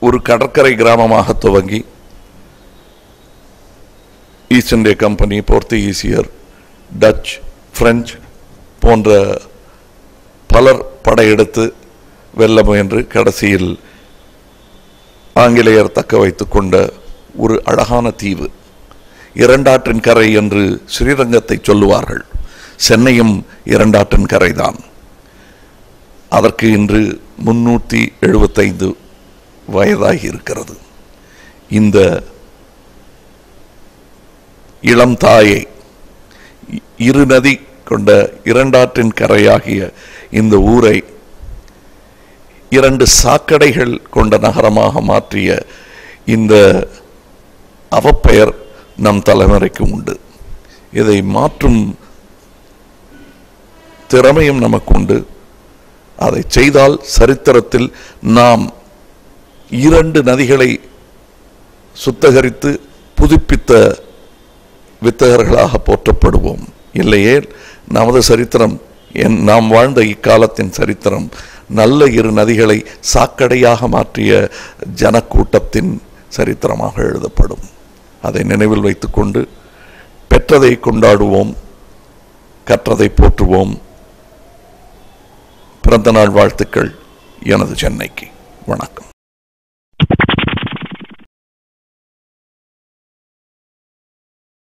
ஒரு கடற்கரை கிராமமாக துவங்கி ஈஸ்ட் இந்திய கம்பெனி, போர்த்துகீசியர், டச், பிரெஞ்சு போன்ற பலர் படையெடுத்து வெல்ல முயன்று கடைசியில் ஆங்கிலேயர் தக்க வைத்துக் கொண்ட ஒரு அழகான தீவு. இரண்டாற்றின் கரை என்று ஸ்ரீரங்கத்தை சொல்லுவார்கள். சென்னையும் இரண்டாற்றின் கரைதான். அதற்கு இன்று 375 வயதாகி இருக்கிறது. இந்த இளம் தாயை, இரு நதி கொண்ட இரண்டாற்றின் கரையாகிய இந்த ஊரை 2 சாக்கடைகள் கொண்ட நகரமாக மாற்றிய இந்த அவப்பெயர் நம் தலைமுறைக்கு உண்டு. இதை மாற்றும் திறமையும் நமக்கு உண்டு. அதை செய்தால் சரித்திரத்தில் நாம் 2 நதிகளை சுத்தகரித்து புதுப்பித்த வித்தகர்களாக போற்றப்படுவோம். இல்லையே நமது சரித்திரம், நாம் வாழ்ந்த இக்காலத்தின் சரித்திரம் நல்ல 2 நதிகளை சாக்கடையாக மாற்றிய ஜனக்கூட்டத்தின் சரித்திரமாக எழுதப்படும். அதை நினைவில் வைத்துக்கொண்டு பெற்றதை கொண்டாடுவோம், கற்றதை போற்றுவோம். பிறந்த நாள் வாழ்த்துக்கள் எனது சென்னைக்கு. வணக்கம்.